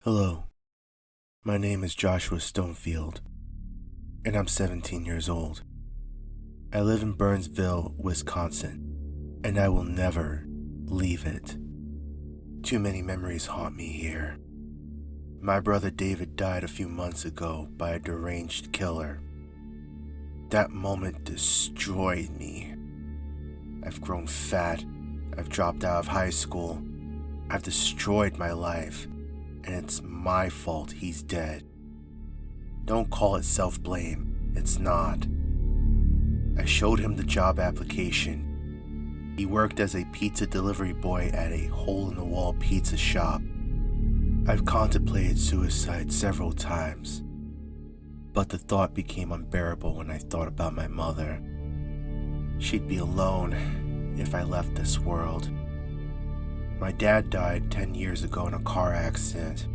Hello, my name is Joshua Stonefield, and I'm 17 years old. I live in Burnsville, Wisconsin, and I will never leave it. Too many memories haunt me here. My brother David died a few months ago by a deranged killer. That moment destroyed me. I've grown fat, I've dropped out of high school, I've destroyed my life. And it's my fault he's dead. Don't call it self-blame, it's not. I showed him the job application. He worked as a pizza delivery boy at a hole-in-the-wall pizza shop. I've contemplated suicide several times, but the thought became unbearable when I thought about my mother. She'd be alone if I left this world. My dad died 10 years ago in a car accident.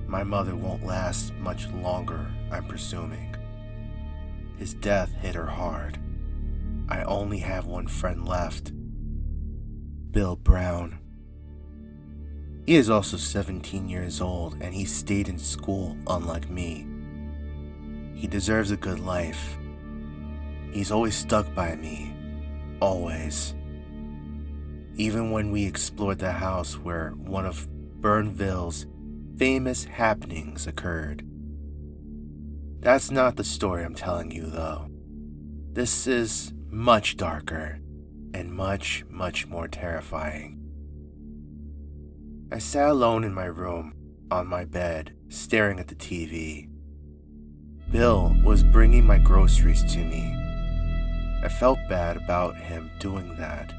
My mother won't last much longer, I'm presuming. His death hit her hard. I only have one friend left, Bill Brown. He is also 17 years old and he stayed in school unlike me. He deserves a good life. He's always stuck by me. Always. Even when we explored the house where one of Burnville's famous happenings occurred. That's not the story I'm telling you, though. This is much darker and much, much more terrifying. I sat alone in my room, on my bed, staring at the TV. Bill was bringing my groceries to me. I felt bad about him doing that.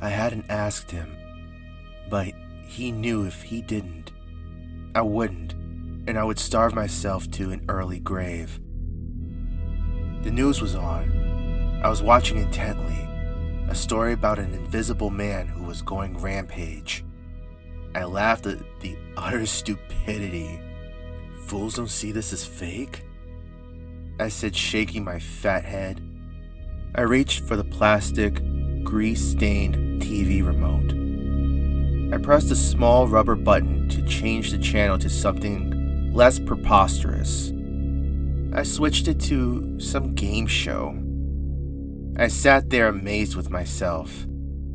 I hadn't asked him, but he knew if he didn't, I wouldn't, and I would starve myself to an early grave. The news was on. I was watching intently, a story about an invisible man who was going rampage. I laughed at the utter stupidity. Fools don't see this as fake? I said, shaking my fat head. I reached for the plastic, grease-stained TV remote. I pressed a small rubber button to change the channel to something less preposterous. I switched it to some game show. I sat there amazed with myself.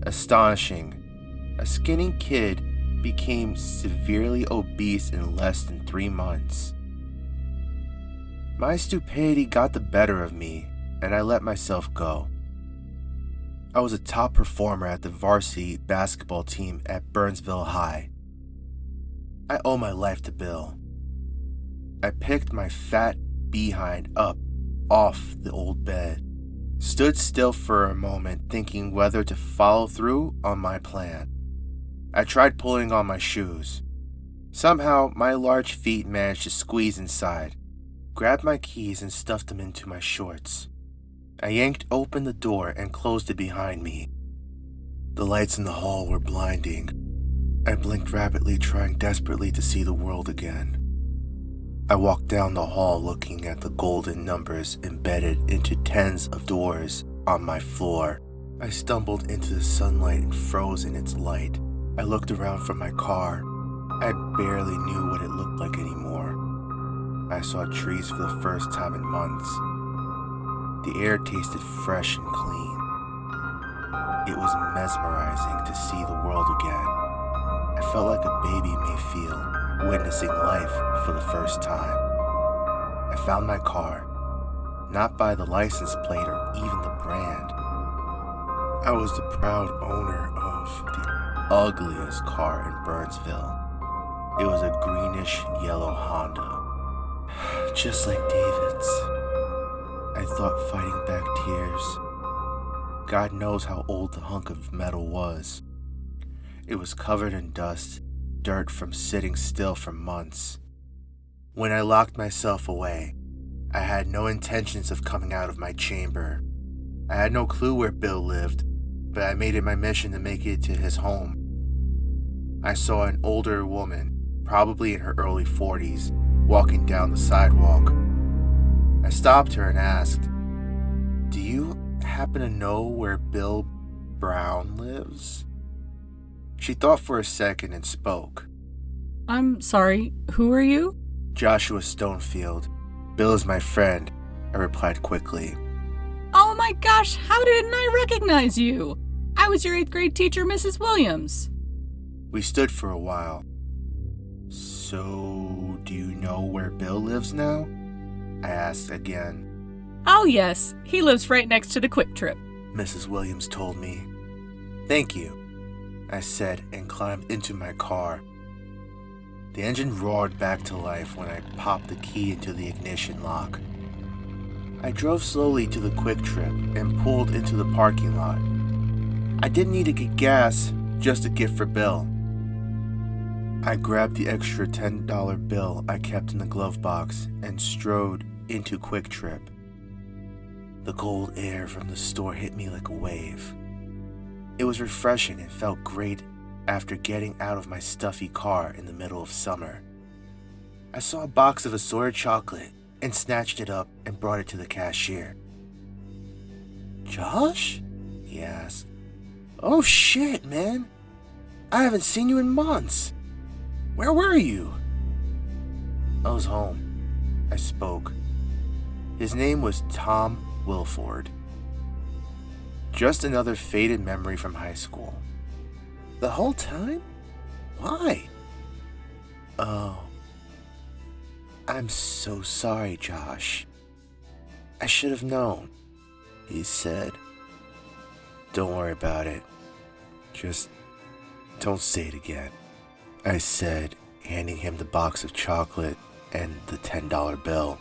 Astonishing. A skinny kid became severely obese in less than 3 months. My stupidity got the better of me, and I let myself go. I was a top performer at the varsity basketball team at Burnsville High. I owe my life to Bill. I picked my fat behind up off the old bed, stood still for a moment thinking whether to follow through on my plan. I tried pulling on my shoes. Somehow, my large feet managed to squeeze inside, grabbed my keys and stuffed them into my shorts. I yanked open the door and closed it behind me. The lights in the hall were blinding. I blinked rapidly, trying desperately to see the world again. I walked down the hall looking at the golden numbers embedded into tens of doors on my floor. I stumbled into the sunlight and froze in its light. I looked around for my car. I barely knew what it looked like anymore. I saw trees for the first time in months. The air tasted fresh and clean. It was mesmerizing to see the world again. I felt like a baby may feel, witnessing life for the first time. I found my car, not by the license plate or even the brand. I was the proud owner of the ugliest car in Burnsville. It was a greenish yellow Honda, just like David's. I thought, fighting back tears. God knows how old the hunk of metal was. It was covered in dust, dirt from sitting still for months. When I locked myself away, I had no intentions of coming out of my chamber. I had no clue where Bill lived, but I made it my mission to make it to his home. I saw an older woman, probably in her early 40s, walking down the sidewalk. I stopped her and asked, "Do you happen to know where Bill Brown lives?" She thought for a second and spoke. I'm sorry, who are you? Joshua Stonefield. Bill is my friend, I replied quickly. Oh my gosh, how didn't I recognize you? I was your 8th grade teacher, Mrs. Williams. We stood for a while. So, do you know where Bill lives now? I asked again. Oh yes, he lives right next to the Quick Trip. Mrs. Williams told me. Thank you, I said and climbed into my car. The engine roared back to life when I popped the key into the ignition lock. I drove slowly to the Quick Trip and pulled into the parking lot. I didn't need to get gas, just a gift for Bill. I grabbed the extra $10 bill I kept in the glove box and strode into Quick Trip. The cold air from the store hit me like a wave. It was refreshing and felt great after getting out of my stuffy car in the middle of summer. I saw a box of assorted chocolate and snatched it up and brought it to the cashier. "Josh?" he asked. "Oh shit, man. I haven't seen you in months. Where were you?" "I was home," I spoke. His name was Tom Wilford. Just another faded memory from high school. "The whole time? Why?" "Oh. I'm so sorry, Josh. I should have known," he said. "Don't worry about it. Just don't say it again," I said, handing him the box of chocolate and the $10 bill.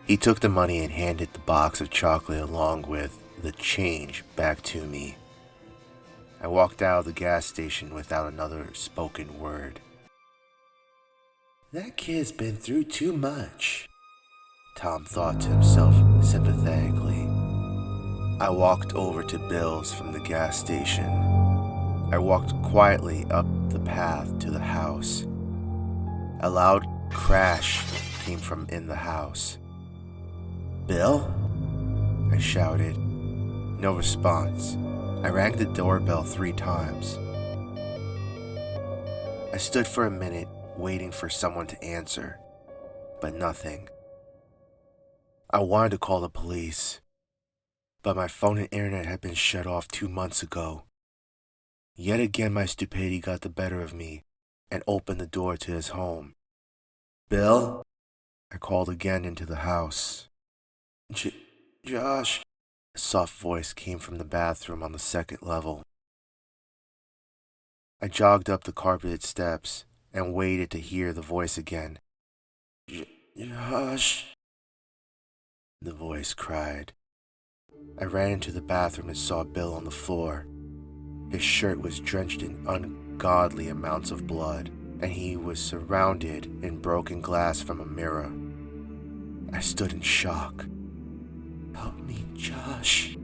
He took the money and handed the box of chocolate along with the change back to me. I walked out of the gas station without another spoken word. "That kid's been through too much," Tom thought to himself sympathetically. I walked over to Bill's from the gas station. I walked quietly up the path to the house. A loud crash came from in the house. "Bill?" I shouted. No response. I rang the doorbell 3 times. I stood for a minute waiting for someone to answer, but nothing. I wanted to call the police, but my phone and internet had been shut off 2 months ago. Yet again my stupidity got the better of me and opened the door to his home. "Bill?" I called again into the house. Josh," a soft voice came from the bathroom on the 2nd level. I jogged up the carpeted steps and waited to hear the voice again. "Josh," the voice cried. I ran into the bathroom and saw Bill on the floor. His shirt was drenched in ungodly amounts of blood, and he was surrounded in broken glass from a mirror. I stood in shock. "Help me, Josh,"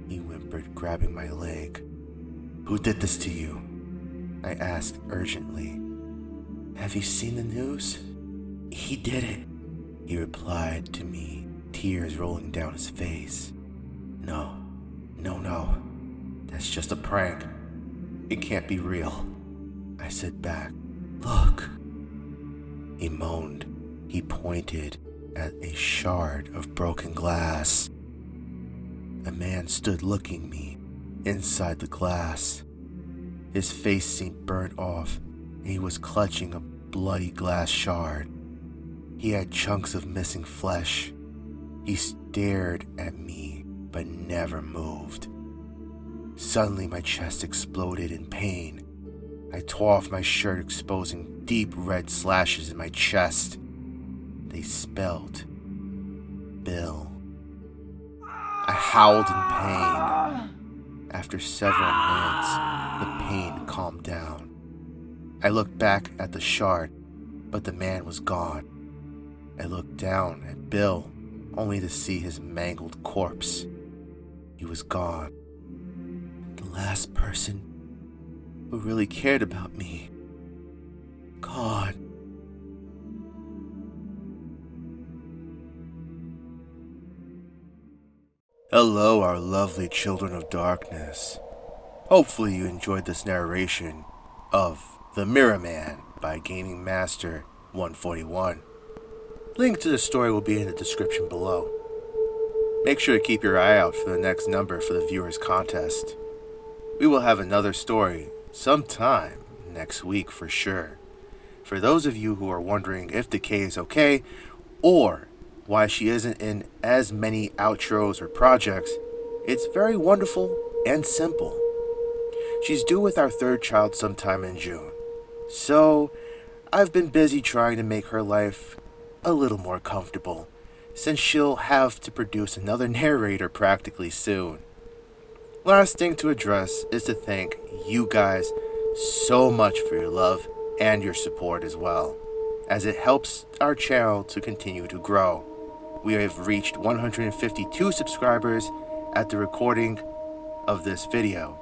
he whimpered, grabbing my leg. "Who did this to you?" I asked urgently. "Have you seen the news?" "He did it," he replied to me, tears rolling down his face. No, that's just a prank. It can't be real," I said back. "Look," he moaned. He pointed at a shard of broken glass. A man stood looking me inside the glass. His face seemed burnt off, and he was clutching a bloody glass shard. He had chunks of missing flesh. He stared at me, but never moved. Suddenly, my chest exploded in pain. I tore off my shirt, exposing deep red slashes in my chest. They spelled Bill. I howled in pain. After several minutes, the pain calmed down. I looked back at the shard, but the man was gone. I looked down at Bill, only to see his mangled corpse. He was gone. The last person who really cared about me. Gone. Hello, our lovely children of darkness. Hopefully you enjoyed this narration of The Mirror Man by Gaming Master 141. Link to the story will be in the description below. Make sure to keep your eye out for the next number for the viewers contest. We will have another story sometime next week for sure. For those of you who are wondering if Decay is okay, or why she isn't in as many outros or projects, it's very wonderful and simple. She's due with our third child sometime in June. So, I've been busy trying to make her life a little more comfortable, since she'll have to produce another narrator practically soon. Last thing to address is to thank you guys so much for your love and your support as well, as it helps our channel to continue to grow. We have reached 152 subscribers at the recording of this video,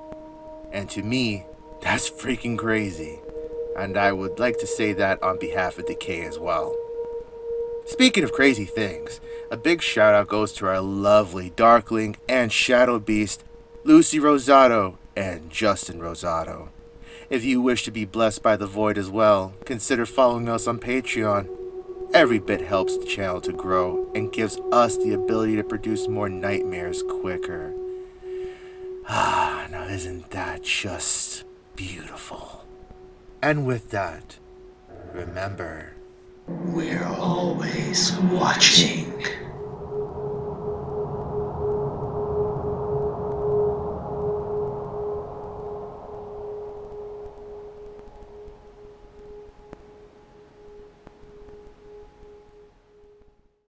and to me, that's freaking crazy, and I would like to say that on behalf of Decay as well. Speaking of crazy things, a big shout out goes to our lovely Darkling and Shadow Beast, Lucy Rosado and Justin Rosado. If you wish to be blessed by the Void as well, consider following us on Patreon. Every bit helps the channel to grow and gives us the ability to produce more nightmares quicker. Now isn't that just beautiful? And with that, remember, We're always watching.